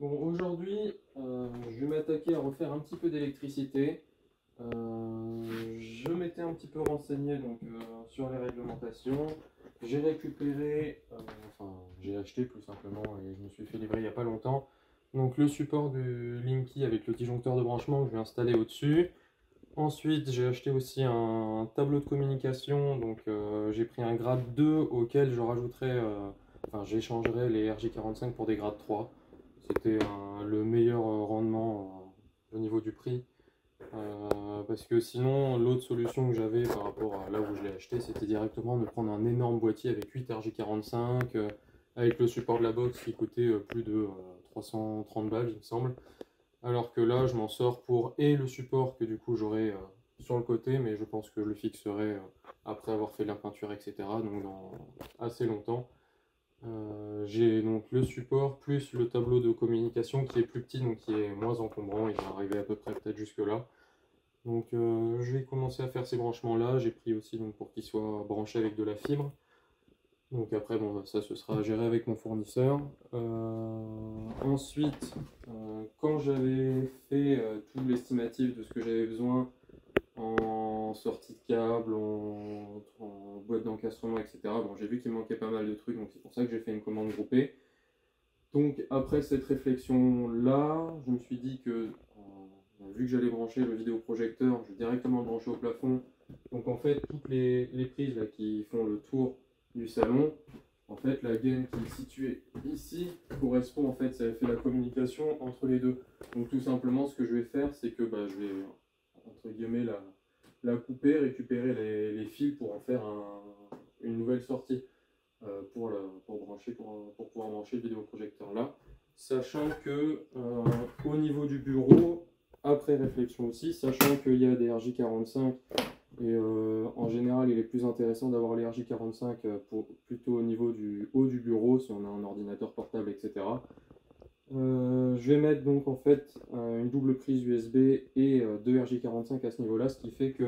Bon, aujourd'hui, je vais m'attaquer à refaire un petit peu d'électricité. Je m'étais un petit peu renseigné sur les réglementations. J'ai récupéré, j'ai acheté tout simplement et je me suis fait livrer il n'y a pas longtemps. Donc le support du Linky avec le disjoncteur de branchement que je vais installer au-dessus. Ensuite, j'ai acheté aussi un tableau de communication. J'ai pris un grade 2 auquel je rajouterai, j'échangerai les RJ45 pour des grades 3. C'était le meilleur rendement au niveau du prix. Parce que sinon, l'autre solution que j'avais par rapport à là où je l'ai acheté, c'était directement de prendre un énorme boîtier avec 8 RJ45, avec le support de la box qui coûtait plus de 330 balles, il me semble. Alors que là, je m'en sors pour le support que du coup j'aurai sur le côté, mais je pense que je le fixerai après avoir fait la peinture, etc. Donc dans assez longtemps. J'ai donc le support plus le tableau de communication qui est plus petit, donc qui est moins encombrant. Il va arriver à peu près peut-être jusque là. Donc je vais commencer à faire ces branchements là. J'ai pris aussi donc, pour qu'ils soient branchés avec de la fibre. Donc après bon, ça ce sera géré avec mon fournisseur. Ensuite, quand j'avais fait tout l'estimatif de ce que j'avais besoin en sortie de câble, en boîte d'encastrement, etc. Bon, j'ai vu qu'il manquait pas mal de trucs, donc c'est pour ça que j'ai fait une commande groupée. Donc après cette réflexion-là, je me suis dit que, vu que j'allais brancher le vidéoprojecteur, je vais directement le brancher au plafond. Donc en fait, toutes les prises là, qui font le tour du salon, en fait, la gaine qui est située ici correspond, en fait, ça fait la communication entre les deux. Donc tout simplement, ce que je vais faire, c'est que je vais, entre guillemets, la couper, récupérer les fils pour en faire une nouvelle sortie pour pouvoir brancher le vidéoprojecteur là. Sachant que au niveau du bureau, après réflexion aussi, sachant qu'il y a des RJ45 et en général il est plus intéressant d'avoir les RJ45 plutôt au niveau du haut du bureau si on a un ordinateur portable, etc. Je vais mettre donc en fait une double prise USB et deux RJ45 à ce niveau là, ce qui fait que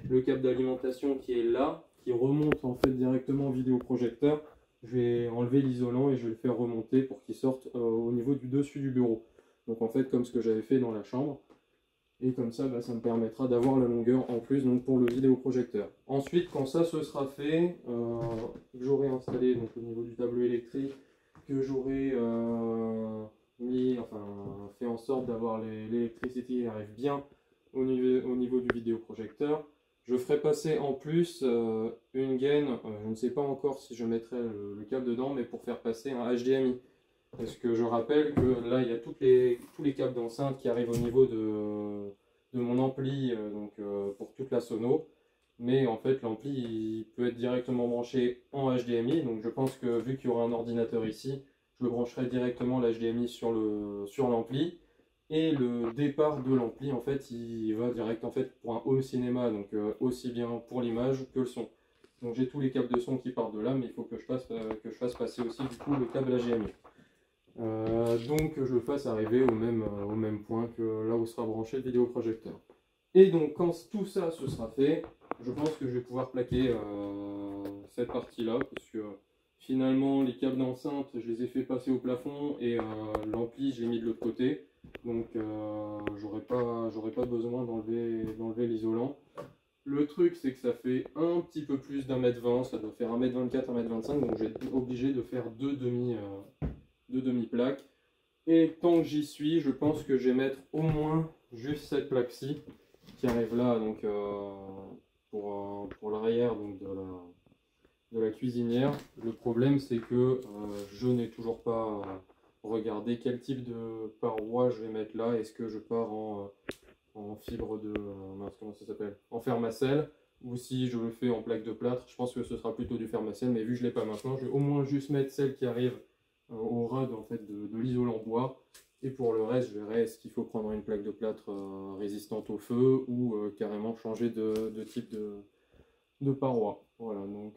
le câble d'alimentation qui est là, qui remonte en fait directement au vidéoprojecteur, je vais enlever l'isolant et je vais le faire remonter pour qu'il sorte au niveau du dessus du bureau. Donc en fait comme ce que j'avais fait dans la chambre. Et comme ça, ça me permettra d'avoir la longueur en plus donc pour le vidéoprojecteur. Ensuite, quand ça se sera fait, que j'aurai installé donc, au niveau du tableau électrique, que j'aurai fait en sorte d'avoir l'électricité qui arrive bien au niveau du vidéoprojecteur, je ferai passer en plus une gaine, je ne sais pas encore si je mettrai le câble dedans, mais pour faire passer un HDMI. Parce que je rappelle que là, il y a tous les câbles d'enceinte qui arrivent au niveau de mon ampli pour toute la sono. Mais en fait, l'ampli il peut être directement branché en HDMI. Donc je pense que vu qu'il y aura un ordinateur ici, je le brancherai directement l'HDMI sur l'ampli. Et le départ de l'ampli, en fait, il va direct en fait, pour un home cinéma. Donc aussi bien pour l'image que le son. Donc j'ai tous les câbles de son qui partent de là, mais il faut que je fasse passer aussi du coup le câble HDMI. Donc je le fasse arriver au même point que là où sera branché le vidéoprojecteur. Et donc quand tout ça se sera fait, je pense que je vais pouvoir plaquer cette partie là, parce que finalement les câbles d'enceinte je les ai fait passer au plafond et l'ampli je l'ai mis de l'autre côté, donc j'aurais pas besoin d'enlever l'isolant. Le truc c'est que ça fait un petit peu plus d'1m20, ça doit faire 1m24, 1m25, donc je vais être obligé de faire deux demi-plaques. Et tant que j'y suis, je pense que je vais mettre au moins juste cette plaque-ci qui arrive là, donc pour l'arrière de la cuisinière. Le problème c'est que je n'ai toujours pas regardé quel type de paroi je vais mettre là. Est-ce que je pars en fibre de comment ça s'appelle, en fermacelle, ou si je le fais en plaque de plâtre. Je pense que ce sera plutôt du fermacelle, mais vu que je ne l'ai pas maintenant, je vais au moins juste mettre celle qui arrive au ras en fait, de l'isolant bois. Et pour le reste, je verrai est-ce qu'il faut prendre une plaque de plâtre résistante au feu ou carrément changer de type de paroi. Voilà, donc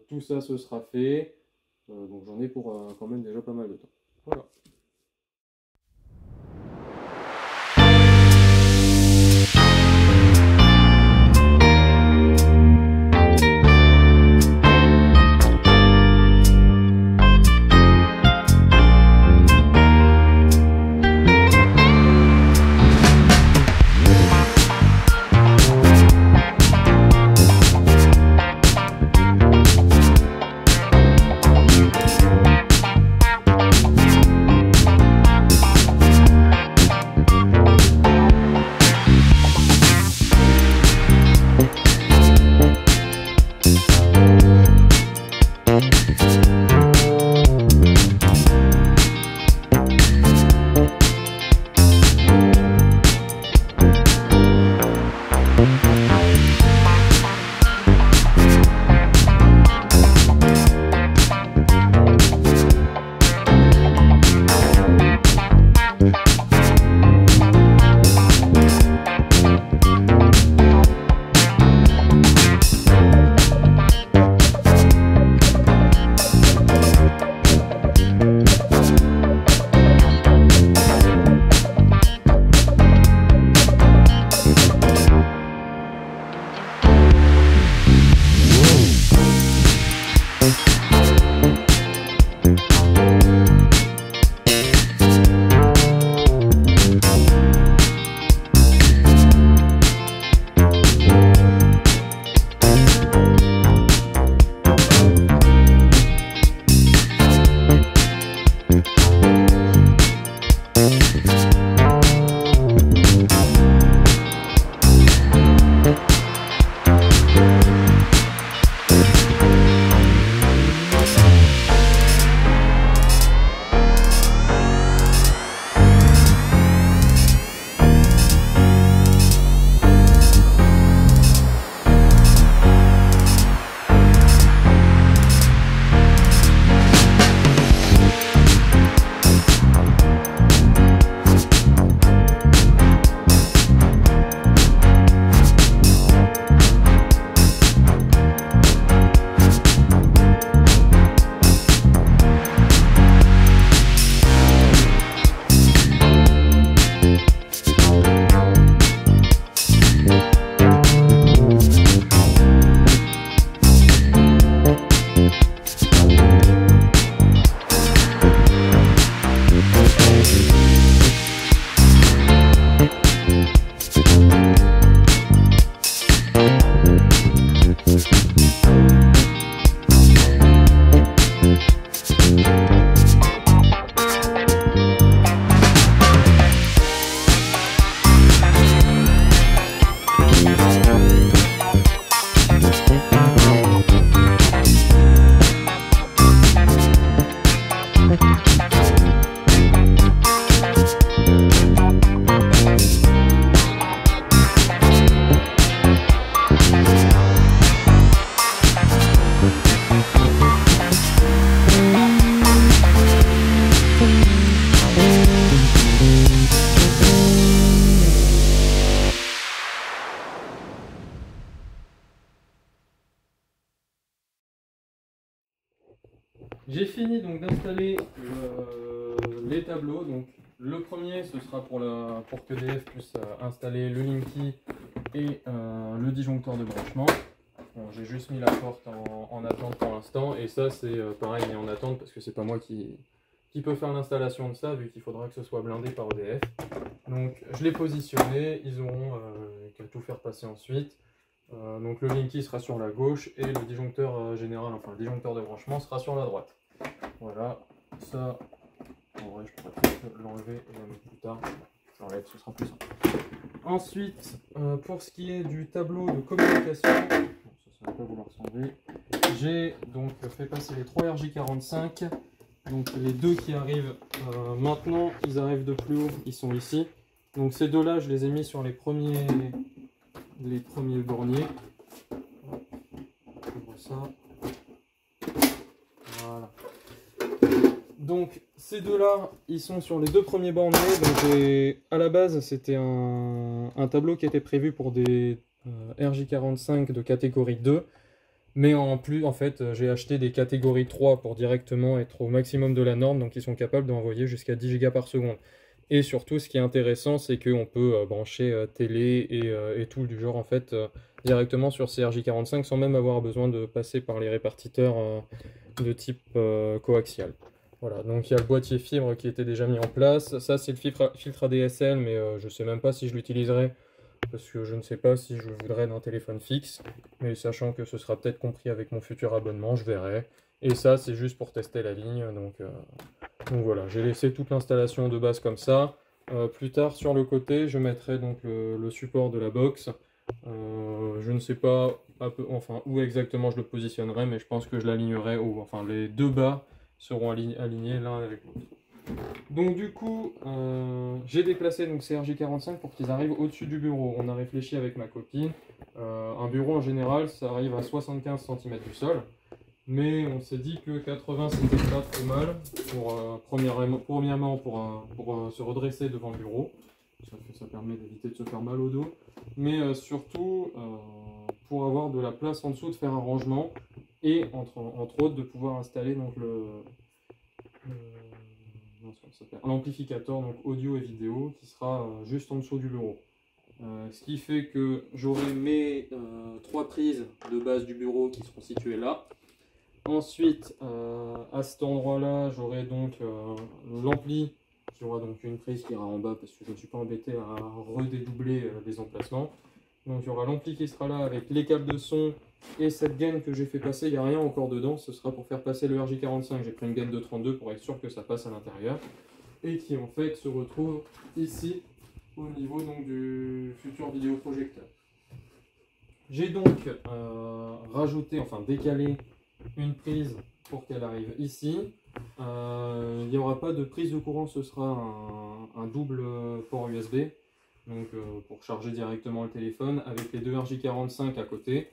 tout ça ce sera fait. Donc j'en ai pour quand même déjà pas mal de temps. Voilà. J'ai fini donc d'installer les tableaux. Donc le premier, ce sera pour qu'EDF puisse installer le Linky et le disjoncteur de branchement. Bon, j'ai juste mis la porte en attente pour l'instant, et ça c'est pareil, mais en attente parce que c'est pas moi qui peut faire l'installation de ça, vu qu'il faudra que ce soit blindé par EDF. Donc je l'ai positionné, ils auront qu'à tout faire passer ensuite. Donc le Linky sera sur la gauche et le disjoncteur général, enfin le disjoncteur de branchement sera sur la droite. Voilà, ça, en vrai je pourrais peut-être l'enlever et la mettre plus tard. Je l'enlève, ce sera plus simple. Ensuite, pour ce qui est du tableau de communication, bon, ça va pas vouloir s'enlever, j'ai donc fait passer les 3 RJ45. Donc les deux qui arrivent maintenant, ils arrivent de plus haut, ils sont ici. Donc ces deux-là, je les ai mis sur les premiers borniers. J'ouvre ça. Voilà. Donc ces deux-là, ils sont sur les deux premiers borniers. Donc à la base, c'était un tableau qui était prévu pour des RJ45 de catégorie 2. Mais en plus, en fait, j'ai acheté des catégories 3 pour directement être au maximum de la norme, donc ils sont capables d'envoyer jusqu'à 10 Go par seconde. Et surtout, ce qui est intéressant, c'est qu'on peut brancher télé et tout du genre, en fait, directement sur ces RJ45 sans même avoir besoin de passer par les répartiteurs de type coaxial. Voilà, donc il y a le boîtier fibre qui était déjà mis en place. Ça, c'est le filtre ADSL, mais je ne sais même pas si je l'utiliserai, parce que je ne sais pas si je voudrais d'un téléphone fixe, mais sachant que ce sera peut-être compris avec mon futur abonnement, je verrai. Et ça, c'est juste pour tester la ligne, donc voilà, j'ai laissé toute l'installation de base comme ça. Plus tard, sur le côté, je mettrai donc le support de la box. Je ne sais pas où exactement je le positionnerai, mais je pense que je l'alignerai, enfin les deux bas seront alignés l'un avec l'autre. Donc du coup, j'ai déplacé donc, ces RJ45 pour qu'ils arrivent au-dessus du bureau. On a réfléchi avec ma copine. Un bureau en général, ça arrive à 75 cm du sol. Mais on s'est dit que 80 c'était pas trop mal, premièrement pour se redresser devant le bureau. Ça permet d'éviter de se faire mal au dos. Mais surtout pour avoir de la place en dessous, de faire un rangement. Et entre autres de pouvoir installer donc l'amplificateur donc audio et vidéo qui sera juste en dessous du bureau. Ce qui fait que j'aurai mes 3 prises de base du bureau qui seront situées là. Ensuite, à cet endroit-là, j'aurai donc l'ampli qui aura donc une prise qui ira en bas parce que je ne suis pas embêté à redédoubler les emplacements. Donc il y aura l'ampli qui sera là avec les câbles de son et cette gaine que j'ai fait passer, il n'y a rien encore dedans, ce sera pour faire passer le RJ45. J'ai pris une gaine de 32 pour être sûr que ça passe à l'intérieur et qui en fait se retrouve ici au niveau donc, du futur vidéoprojecteur. J'ai donc rajouté, enfin décalé une prise pour qu'elle arrive ici. Il n'y aura pas de prise de courant, ce sera un double port USB. Donc pour charger directement le téléphone avec les deux RJ45 à côté.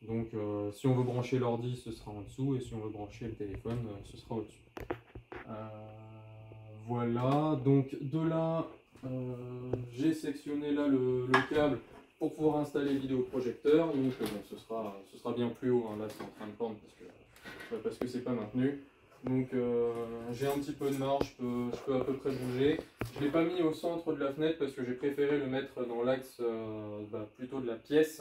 Donc si on veut brancher l'ordi, ce sera en dessous, et si on veut brancher le téléphone, ce sera au-dessus. Voilà, donc de là, j'ai sectionné là le câble pour pouvoir installer le vidéoprojecteur. Donc bon, ce sera bien plus haut, hein. Là c'est en train de pendre parce que c'est pas maintenu. Donc j'ai un petit peu de marge, je peux à peu près bouger. Je ne l'ai pas mis au centre de la fenêtre parce que j'ai préféré le mettre dans l'axe plutôt de la pièce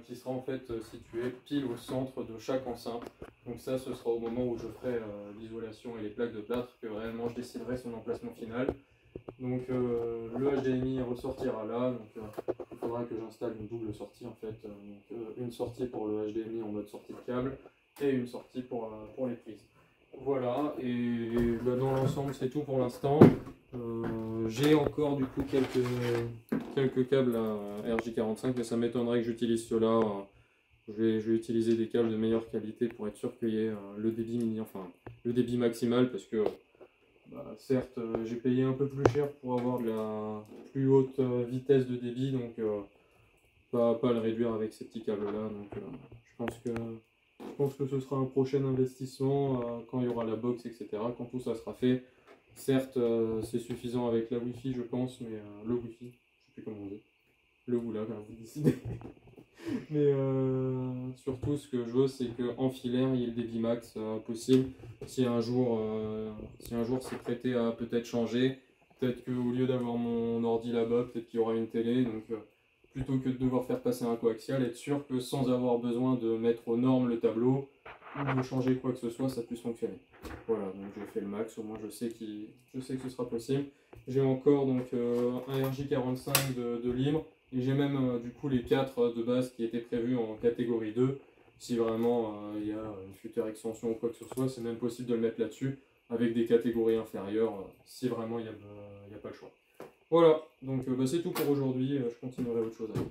qui sera en fait situé pile au centre de chaque enceinte. Donc ça, ce sera au moment où je ferai l'isolation et les plaques de plâtre que réellement je déciderai son emplacement final. Donc le HDMI ressortira là, donc il faudra que j'installe une double sortie en fait. Une sortie pour le HDMI en mode sortie de câble et une sortie pour les prises. Voilà, et dans l'ensemble c'est tout pour l'instant. J'ai encore du coup quelques câbles à RJ45, mais ça m'étonnerait que j'utilise ceux-là. Je vais utiliser des câbles de meilleure qualité pour être sûr qu'il y ait le débit maximal, parce que certes j'ai payé un peu plus cher pour avoir de la plus haute vitesse de débit, donc pas le réduire avec ces petits câbles là. Donc je pense que ce sera un prochain investissement quand il y aura la box, etc. Quand tout ça sera fait. Certes, c'est suffisant avec la Wi-Fi, je pense, mais le Wi-Fi, je sais plus comment on dit. Le ou là, vous décidez. Mais surtout, ce que je veux, c'est qu'en filaire, il y ait le débit max possible. Si un jour c'est prêté à peut-être changer, peut-être qu'au lieu d'avoir mon ordi là-bas, peut-être qu'il y aura une télé. Donc, plutôt que de devoir faire passer un coaxial, être sûr que sans avoir besoin de mettre aux normes le tableau ou de changer quoi que ce soit, ça puisse fonctionner. Voilà, donc j'ai fait le max, au moins je sais que ce sera possible. J'ai encore donc un RJ45 de libre. Et j'ai même du coup les 4 de base qui étaient prévus en catégorie 2. Si vraiment il y a une future extension ou quoi que ce soit, c'est même possible de le mettre là-dessus avec des catégories inférieures si vraiment il y a pas le choix. Voilà, donc bah, c'est tout pour aujourd'hui. Je continuerai autre chose après.